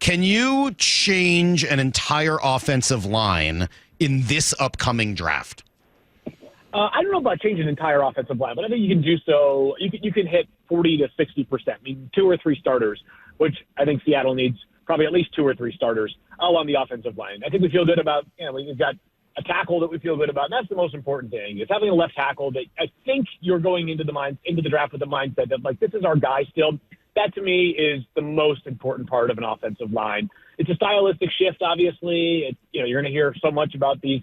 Can you change an entire offensive line in this upcoming draft? I don't know about changing an entire offensive line, but I think you can do so. You can hit 40 to 60%. I mean, 2 or 3 starters, which I think Seattle needs probably at least 2 or 3 starters along the offensive line. I think we feel good about, we've got a tackle that we feel good about. And that's the most important thing, is having a left tackle that I think you're going into the draft with the mindset that, like, this is our guy still. That, to me, is the most important part of an offensive line. It's a stylistic shift, obviously. You're going to hear so much about these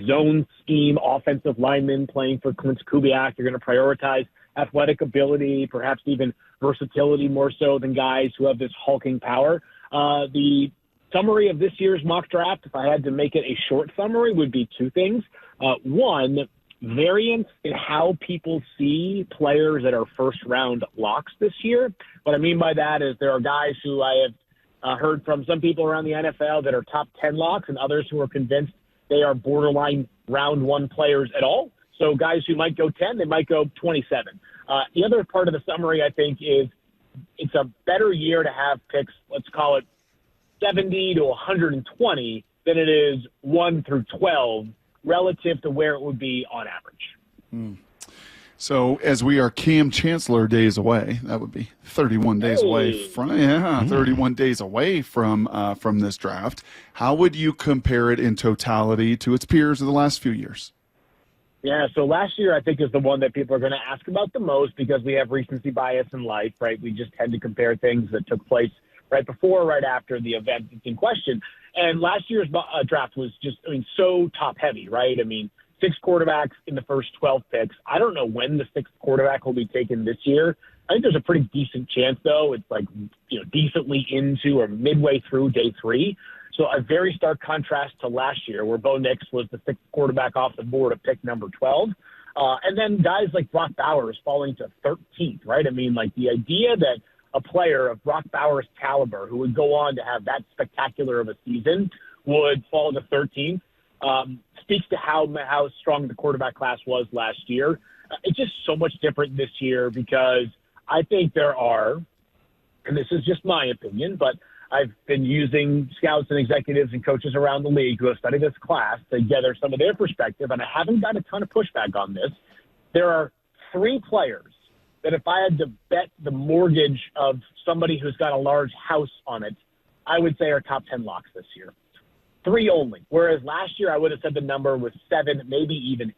zone scheme offensive linemen playing for Clint Kubiak. You're going to prioritize athletic ability, perhaps even versatility more so than guys who have this hulking power. The summary of this year's mock draft, if I had to make it a short summary, would be 2 things. One, variance in how people see players that are first-round locks this year. What I mean by that is there are guys who I have heard from some people around the NFL that are top 10 locks, and others who are convinced they are borderline round 1 players at all. So guys who might go 10, they might go 27. The other part of the summary, I think, is it's a better year to have picks, let's call it 70 to 120, than it is 1 through 12 relative to where it would be on average. So as we are Cam Chancellor days away, that would be 31 days away from 31 days away from this draft. How would you compare it in totality to its peers of the last few years? Yeah, so last year I think is the one that people are going to ask about the most because we have recency bias in life, right? We just tend to compare things that took place right before or right after the event that's in question. And last year's draft was just, so top heavy, right? 6 quarterbacks in the first 12 picks. I don't know when the 6th quarterback will be taken this year. I think there's a pretty decent chance, though. It's like, decently into or midway through day 3. So a very stark contrast to last year where Bo Nix was the 6th quarterback off the board at pick number 12. And then guys like Brock Bowers falling to 13th, right? The idea that a player of Brock Bowers' caliber who would go on to have that spectacular of a season would fall to 13th speaks to how strong the quarterback class was last year. It's just so much different this year because I think there are, and this is just my opinion, but I've been using scouts and executives and coaches around the league who have studied this class to gather some of their perspective, and I haven't got a ton of pushback on this. There are 3 players that if I had to bet the mortgage of somebody who's got a large house on it, I would say are top 10 locks this year. 3 only, whereas last year I would have said the number was 7, maybe even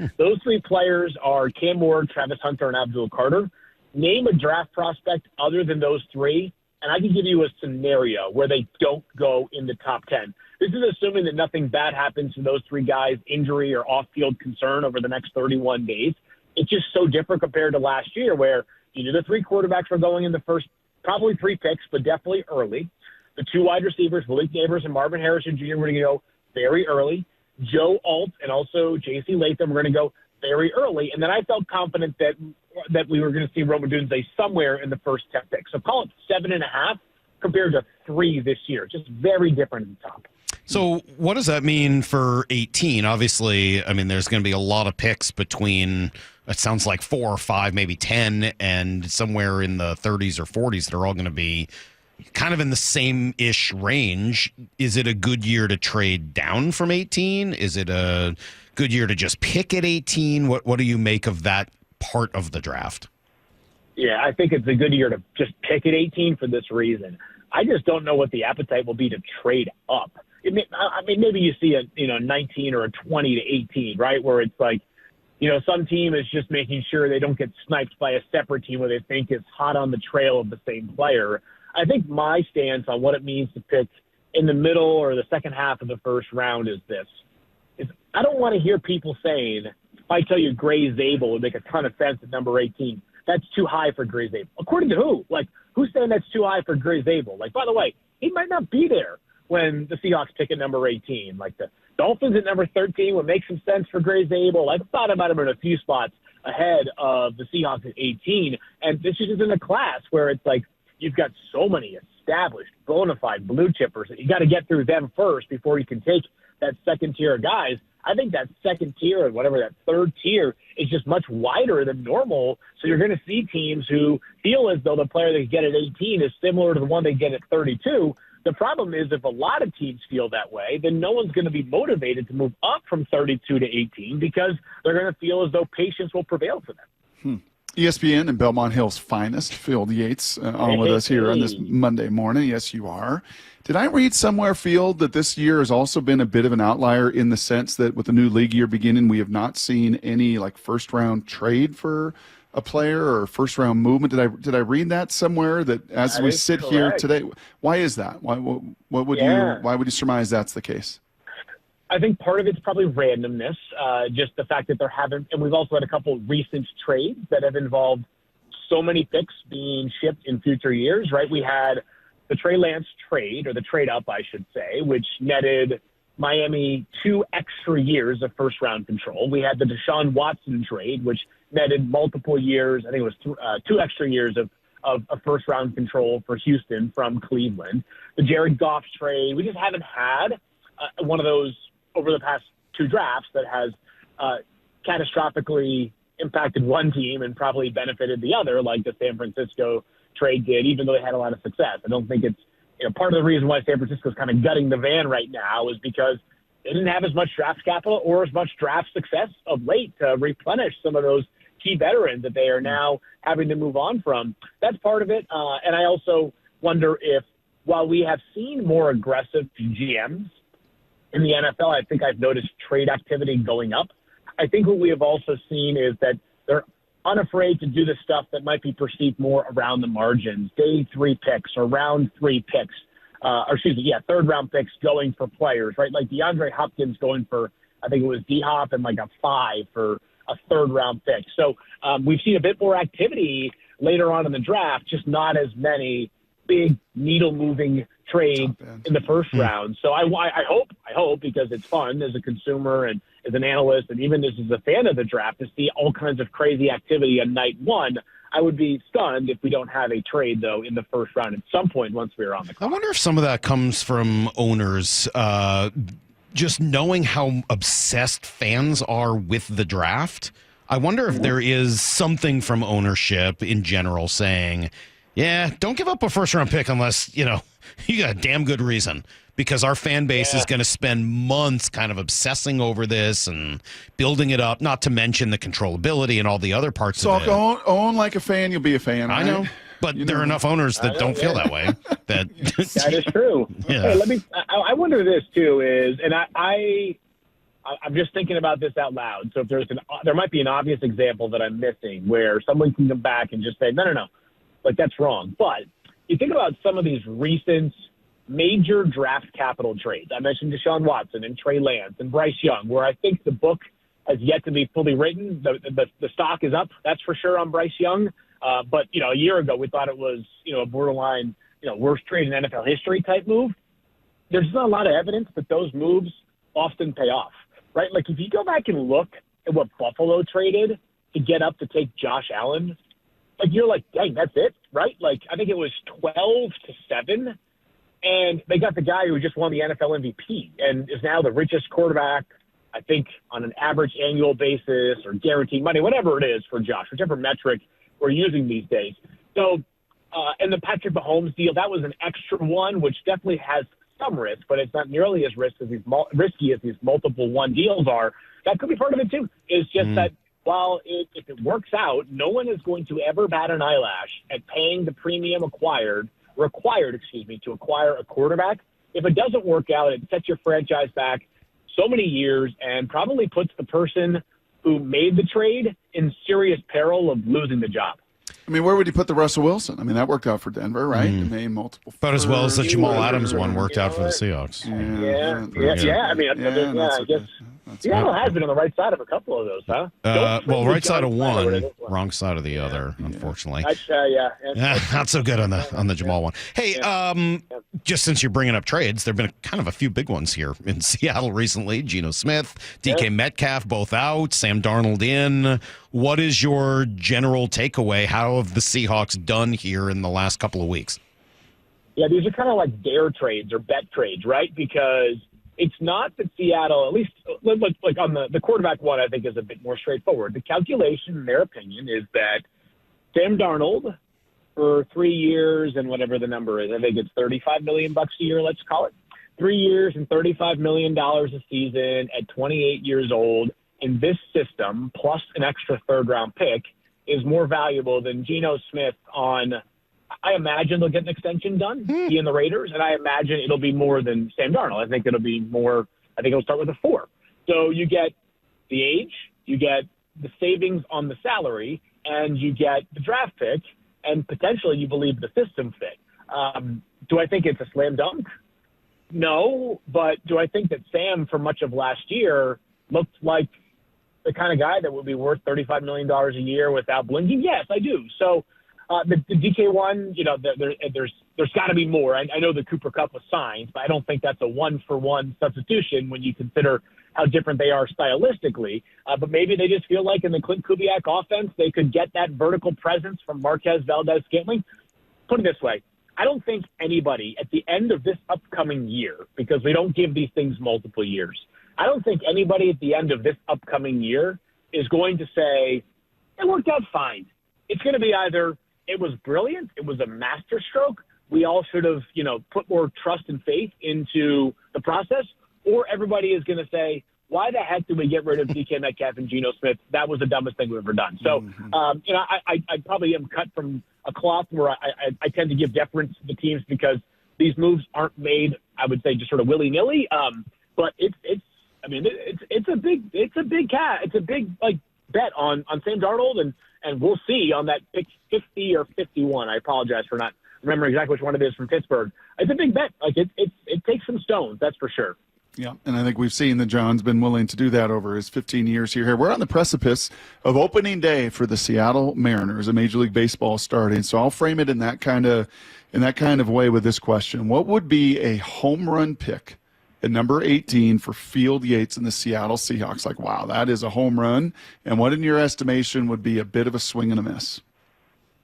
8. Those 3 players are Cam Ward, Travis Hunter, and Abdul Carter. Name a draft prospect other than those 3, and I can give you a scenario where they don't go in the top 10. This is assuming that nothing bad happens to those 3 guys, injury or off-field concern over the next 31 days. It's just so different compared to last year where the 3 quarterbacks were going in the first probably 3 picks, but definitely early. The 2 wide receivers, Malik Neighbors and Marvin Harrison Jr., were going to go very early. Joe Alt and also J.C. Latham were going to go very early. And then I felt confident that we were going to see Rome Odunze somewhere in the first 10 picks. So call it 7.5 compared to 3 this year. Just very different at the top. So what does that mean for 18? Obviously, there's going to be a lot of picks between, it sounds like 4 or 5, maybe 10, and somewhere in the 30s or 40s that are all going to be kind of in the same-ish range. Is it a good year to trade down from 18? Is it a good year to just pick at 18? What do you make of that part of the draft? Yeah, I think it's a good year to just pick at 18 for this reason. I just don't know what the appetite will be to trade up. Maybe you see a 19 or a 20 to 18, right, where it's like, some team is just making sure they don't get sniped by a separate team where they think is hot on the trail of the same player. I think my stance on what it means to pick in the middle or the second half of the first round is this. I don't want to hear people saying, if I tell you Gray Zabel would make a ton of sense at number 18, that's too high for Gray Zabel. According to who? Who's saying that's too high for Gray Zabel? By the way, he might not be there when the Seahawks pick at number 18. The Dolphins at number 13 would make some sense for Gray Zabel. I thought about him in a few spots ahead of the Seahawks at 18. And this is in a class where it's like, you've got so many established, bona fide blue chippers that you got to get through them first before you can take that second tier of guys. I think that second tier and whatever that third tier is just much wider than normal. So you're going to see teams who feel as though the player they get at 18 is similar to the one they get at 32, The problem is if a lot of teams feel that way, then no one's going to be motivated to move up from 32 to 18 because they're going to feel as though patience will prevail for them. ESPN and Belmont Hill's finest, Field Yates, on with us here on this Monday morning. Yes, you are. Did I read somewhere, Field, that this year has also been a bit of an outlier in the sense that with the new league year beginning, we have not seen any like first-round trade for a player or first-round movement? Did I read that somewhere that as we sit here today, why is that? Why would you surmise that's the case? I think part of it's probably randomness, just the fact that there haven't, and we've also had a couple recent trades that have involved so many picks being shipped in future years, right? We had the Trey Lance trade, or the trade up, I should say, which netted Miami 2 extra years of first-round control. We had the Deshaun Watson trade, which netted multiple years. I think it was 2 extra years of first-round control for Houston from Cleveland. The Jared Goff trade, we just haven't had one of those over the past 2 drafts that has catastrophically impacted one team and probably benefited the other, like the San Francisco trade did, even though they had a lot of success. I don't think it's, part of the reason why San Francisco is kind of gutting the van right now is because they didn't have as much draft capital or as much draft success of late to replenish some of those key veterans that they are now having to move on from. That's part of it. And I also wonder if, while we have seen more aggressive GMs in the NFL, I think I've noticed trade activity going up. I think what we have also seen is that they're unafraid to do the stuff that might be perceived more around the margins, day 3 picks or round 3 picks, third round picks going for players, right? Like DeAndre Hopkins going for, I think it was D-Hop and like a 5 for a third round pick. So we've seen a bit more activity later on in the draft, just not as many big needle moving trades in the first round. So I hope, because it's fun as a consumer and as an analyst and even as a fan of the draft, to see all kinds of crazy activity on night 1. I would be stunned if we don't have a trade, though, in the first round at some point once we're on the clock. I wonder if some of that comes from owners just knowing how obsessed fans are with the draft. I wonder if there is something from ownership in general saying, yeah, don't give up a first-round pick unless, you got a damn good reason, because our fan base is going to spend months kind of obsessing over this and building it up, not to mention the controlability and all the other parts of it. Own like a fan, you'll be a fan, right? I know, but there are enough owners that don't feel that way. That is true. Yeah. Hey, I wonder this, too, is, and I'm just thinking about this out loud, so if there might be an obvious example that I'm missing where someone can come back and just say, no, like that's wrong. But you think about some of these recent major draft capital trades. I mentioned Deshaun Watson and Trey Lance and Bryce Young, where I think the book has yet to be fully written. The stock is up, that's for sure, on Bryce Young. But, a year ago, we thought it was, a borderline, worst trade in NFL history type move. There's not a lot of evidence that those moves often pay off, right? Like if you go back and look at what Buffalo traded to get up to take Josh Allen, like you're like, dang, that's it, right? Like I think it was 12-7. And they got the guy who just won the NFL MVP and is now the richest quarterback, I think, on an average annual basis or guaranteed money, whatever it is for Josh, whichever metric we're using these days. So, and the Patrick Mahomes deal, that was an extra one, which definitely has some risk, but it's not nearly as risky as these multiple one deals are. That could be part of it, too, is just that while if it works out, no one is going to ever bat an eyelash at paying the premium required to acquire a quarterback. If it doesn't work out, it sets your franchise back so many years and probably puts the person who made the trade in serious peril of losing the job. I mean, where would you put the Russell Wilson? I mean, that worked out for Denver, right? It made multiple. About as well as the Jamal Adams one worked out for the Seahawks. Yeah. I mean, I guess Seattle has been on the right side of a couple of those, huh? Right side of one, wrong side of the other, unfortunately. Not so good on the Jamal one. Hey, just since you're bringing up trades, there have been kind of a few big ones here in Seattle recently. Geno Smith, DK Metcalf, both out, Sam Darnold in. What is your general takeaway? How have the Seahawks done here in the last couple of weeks? Yeah, these are kind of like dare trades or bet trades, right? Because it's not that Seattle, at least like on the quarterback one, I think is a bit more straightforward. The calculation, in their opinion, is that Sam Darnold for 3 years and whatever the number is. I think it's $35 million a year, let's call it. 3 years and $35 million a season at 28 years old in this system, plus an extra third-round pick, is more valuable than Geno Smith on – I imagine they'll get an extension done, he and the Raiders, and I imagine it'll be more than Sam Darnold. I think it'll be more – I think it'll start with a 4. So you get the age, you get the savings on the salary, and you get the draft pick, and potentially you believe the system fit. Do I think it's a slam dunk? No, but do I think that Sam, for much of last year, looked like the kind of guy that would be worth $35 million a year without blinking? Yes, I do. So the DK one, there's got to be more. I know the Cooper Kupp was signed, but I don't think that's a one-for-one substitution when you consider how different they are stylistically. But maybe they just feel like in the Clint Kubiak offense, they could get that vertical presence from Marquez Valdez-Scantling. Put it this way. I don't think anybody at the end of this upcoming year, because we don't give these things multiple years, I don't think anybody at the end of this upcoming year is going to say, it worked out fine. It's going to be either it was brilliant, it was a masterstroke, we all should have, put more trust and faith into the process, or everybody is going to say, why the heck did we get rid of DK Metcalf and Geno Smith? That was the dumbest thing we've ever done. So, I probably am cut from a cloth where I tend to give deference to the teams because these moves aren't made, I would say, just sort of willy-nilly. But it's a big bet on Sam Darnold, and we'll see on that pick 50 or 51. I apologize for not remembering exactly which one it is from Pittsburgh. It's a big bet. It takes some stones, that's for sure. Yeah, and I think we've seen that John's been willing to do that over his 15 years here. We're on the precipice of opening day for the Seattle Mariners, a Major League Baseball starting. So I'll frame it in that kind of way with this question: what would be a home run pick at number 18 for Field Yates and the Seattle Seahawks? Like, wow, that is a home run. And what, in your estimation, would be a bit of a swing and a miss?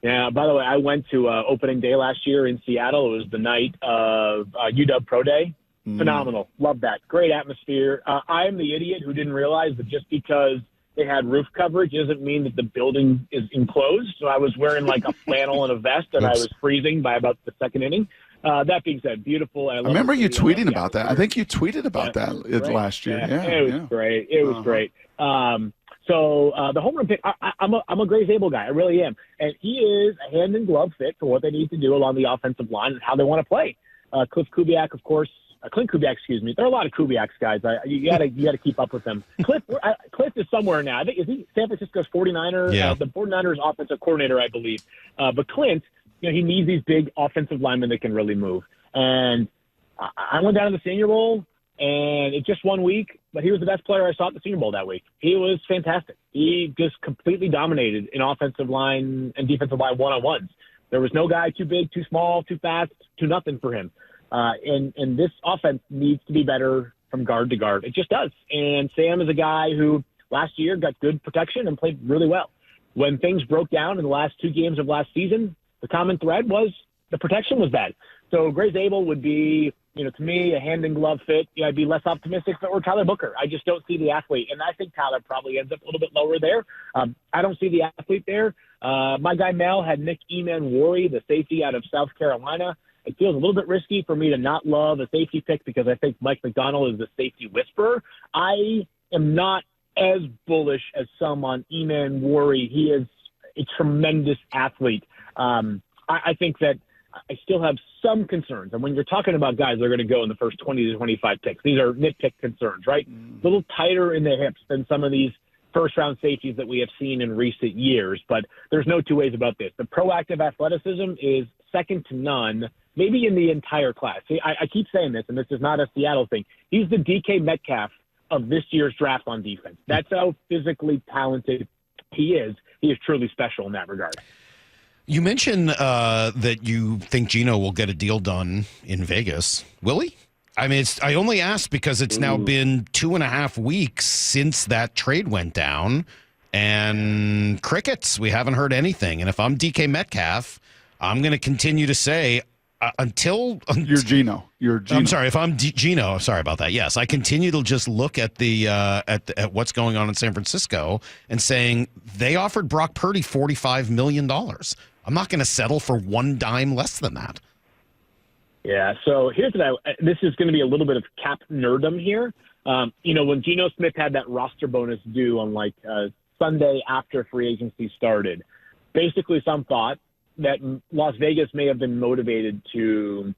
Yeah, by the way, I went to opening day last year in Seattle. It was the night of UW Pro Day. Phenomenal. Love that. Great atmosphere. I am the idiot who didn't realize that just because they had roof coverage doesn't mean that the building is enclosed. So I was wearing like a flannel and a vest, and I was freezing by about the second inning. That being said, beautiful. I remember you tweeting about that. I think you tweeted about that last year. Yeah, it was great. It was great. So the home run pick, I'm a Gray Zabel guy. I really am. And he is a hand-in-glove fit for what they need to do along the offensive line and how they want to play. Clint Kubiak, of course. Clint Kubiak, excuse me. There are a lot of Kubiaks, guys. You gotta keep up with them. Clint is somewhere now. I think, is he San Francisco's 49er? Yeah. The 49ers offensive coordinator, I believe. But Clint, he needs these big offensive linemen that can really move. And I went down to the Senior Bowl, and it's just 1 week, but he was the best player I saw at the Senior Bowl that week. He was fantastic. He just completely dominated in offensive line and defensive line one-on-ones. There was no guy too big, too small, too fast, too nothing for him. And this offense needs to be better from guard to guard. It just does. And Sam is a guy who last year got good protection and played really well. When things broke down in the last 2 games of last season, the common thread was the protection was bad. So Gray Zabel would be, to me, a hand-in-glove fit. I'd be less optimistic if it were Tyler Booker. I just don't see the athlete. And I think Tyler probably ends up a little bit lower there. I don't see the athlete there. My guy Mel had Nick Eman-Wari, the safety out of South Carolina. It feels a little bit risky for me to not love a safety pick because I think Mike McDonald is the safety whisperer. I am not as bullish as some on Eman-Wari. He is a tremendous athlete. I think that I still have some concerns. And when you're talking about guys that are going to go in the first 20 to 25 picks, these are nitpick concerns, right? A little tighter in the hips than some of these first-round safeties that we have seen in recent years. But there's no two ways about this. The proactive athleticism is second to none, maybe in the entire class. See, I keep saying this, and this is not a Seattle thing. He's the DK Metcalf of this year's draft on defense. That's how physically talented he is. He is truly special in that regard. You mentioned that you think Geno will get a deal done in Vegas. Will he? I mean, I only asked because it's now been 2.5 weeks since that trade went down, and crickets. We haven't heard anything. And if I'm DK Metcalf, I'm going to continue to say until you're Geno. I'm sorry, if I'm Geno. Sorry about that. Yes, I continue to just look at at what's going on in San Francisco and saying they offered Brock Purdy $45 million. I'm not going to settle for one dime less than that. Yeah, so here's what this is going to be a little bit of cap nerdum here. When Geno Smith had that roster bonus due on Sunday after free agency started, basically some thought that Las Vegas may have been motivated to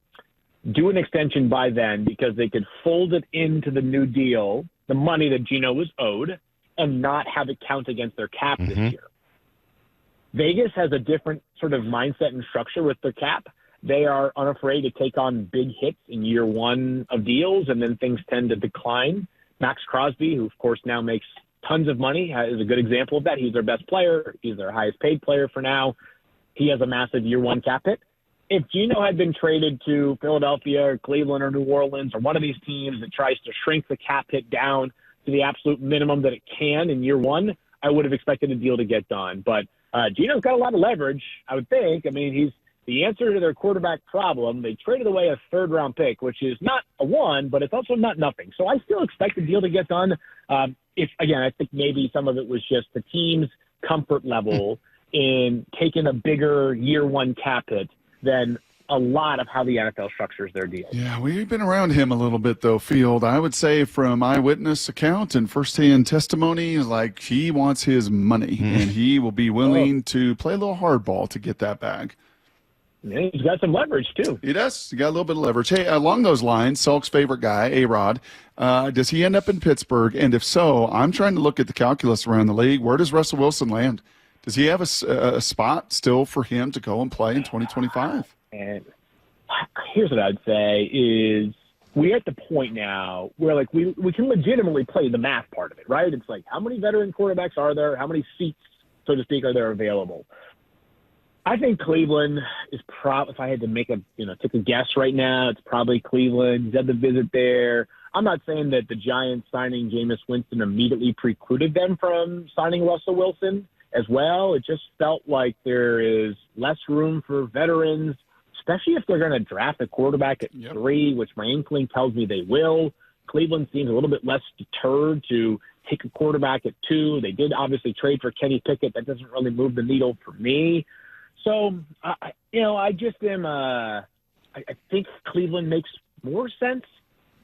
do an extension by then because they could fold it into the new deal, the money that Geno was owed, and not have it count against their cap this year. Vegas has a different sort of mindset and structure with their cap. They are unafraid to take on big hits in year one of deals, and then things tend to decline. Max Crosby, who, of course, now makes tons of money, is a good example of that. He's their best player. He's their highest paid player for now. He has a massive year one cap hit. If Geno had been traded to Philadelphia or Cleveland or New Orleans or one of these teams that tries to shrink the cap hit down to the absolute minimum that it can in year one, I would have expected a deal to get done. But Geno's got a lot of leverage, I would think. I mean, he's the answer to their quarterback problem. They traded away a third-round pick, which is not a one, but it's also not nothing. So I still expect the deal to get done. I think maybe some of it was just the team's comfort level in taking a bigger year one cap hit than a lot of how the NFL structures their deal. Yeah, we've been around him a little bit, though, Field. I would say from eyewitness account and firsthand testimony, like he wants his money, and he will be willing to play a little hardball to get that bag. Yeah, he's got some leverage, too. He does. He got a little bit of leverage. Hey, along those lines, Salk's favorite guy, A-Rod, does he end up in Pittsburgh? And if so, I'm trying to look at the calculus around the league. Where does Russell Wilson land? Does he have a spot still for him to go and play in 2025? And here's what I'd say is we're at the point now where, we can legitimately play the math part of it, right? It's like, how many veteran quarterbacks are there? How many seats, so to speak, are there available? I think Cleveland is if I had to take a guess right now, it's probably Cleveland. He's had the visit there. I'm not saying that the Giants signing Jameis Winston immediately precluded them from signing Russell Wilson as well. It just felt like there is less room for veterans, especially if they're going to draft a quarterback at 3, which my inkling tells me they will. Cleveland seems a little bit less deterred to take a quarterback at 2. They did obviously trade for Kenny Pickett. That doesn't really move the needle for me. So, I just am I think Cleveland makes more sense.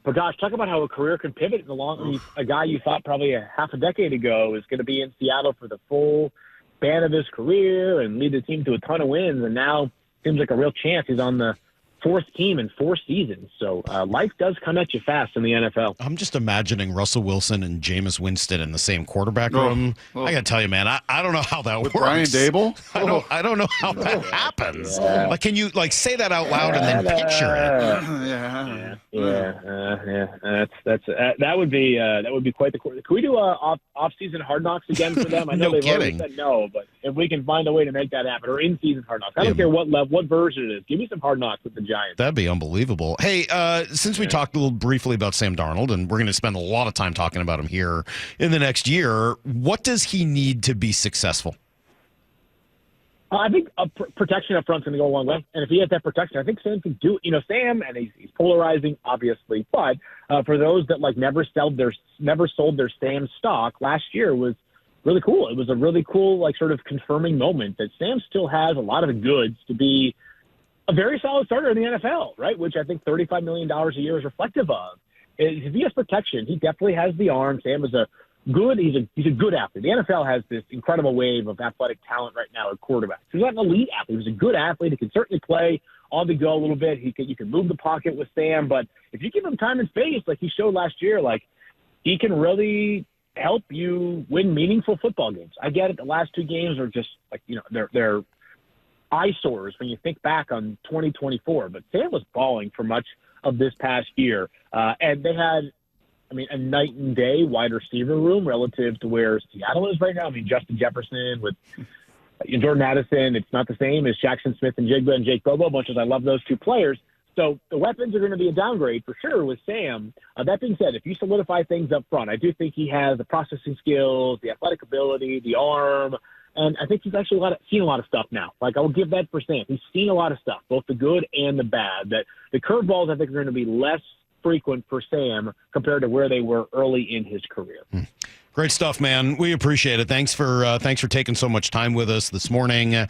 But, gosh, talk about how a career can pivot along. A guy you thought probably a half a decade ago is going to be in Seattle for the full span of his career and lead the team to a ton of wins, and now seems like a real chance he's on the 4th team in 4 seasons. So life does come at you fast in the NFL. I'm just imagining Russell Wilson and Jameis Winston in the same quarterback room. I got to tell you, man, I don't know how that works. Brian Dable? I don't know how that happens. Yeah. Can you say that out loud and then picture it? That would be quite the quarter. Can we do off-season Hard Knocks again for them? I know they've already said no, but if we can find a way to make that happen, or in-season Hard Knocks, I don't care what version it is. Give me some Hard Knocks with the Giants. That'd be unbelievable. Hey, since we talked a little briefly about Sam Darnold, and we're going to spend a lot of time talking about him here in the next year, what does he need to be successful? I think protection up front is going to go a long way. And if he has that protection, I think Sam can do it. Sam, and he's polarizing, obviously. But for those that never sold their Sam stock, last year was really cool. It was a really cool, sort of confirming moment that Sam still has a lot of the goods to be a very solid starter in the NFL, right? Which I think $35 million a year is reflective of. If he has protection, he definitely has the arm. Sam is he's a good athlete. The NFL has this incredible wave of athletic talent right now at quarterback. He's not an elite athlete. He's a good athlete. He can certainly play on the go a little bit. You can move the pocket with Sam, but if you give him time and space, like he showed last year, he can really help you win meaningful football games. I get it. The last 2 games are just they're eyesores when you think back on 2024, but Sam was balling for much of this past year. And they had, a night and day wide receiver room relative to where Seattle is right now. Justin Jefferson with Jordan Addison, it's not the same as Jackson Smith and Jigba and Jake Bobo, much as I love those 2 players. So the weapons are going to be a downgrade for sure with Sam. That being said, if you solidify things up front, I do think he has the processing skills, the athletic ability, the arm, and I think he's actually seen a lot of stuff now. I will give that for Sam. He's seen a lot of stuff, both the good and the bad. That the curveballs, I think, are going to be less frequent for Sam compared to where they were early in his career. Great stuff, man. We appreciate it. Thanks for taking so much time with us this morning.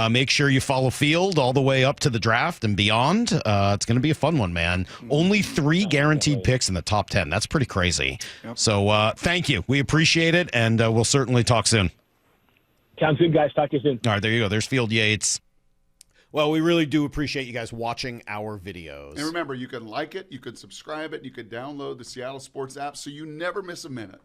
Make sure you follow Field all the way up to the draft and beyond. It's going to be a fun one, man. Only 3 guaranteed picks in the top 10. That's pretty crazy. Yep. So thank you. We appreciate it, and we'll certainly talk soon. Sounds good, guys. Talk to you soon. All right, there you go. There's Field Yates. Well, we really do appreciate you guys watching our videos. And remember, you can like it, you can subscribe it, you can download the Seattle Sports app so you never miss a minute.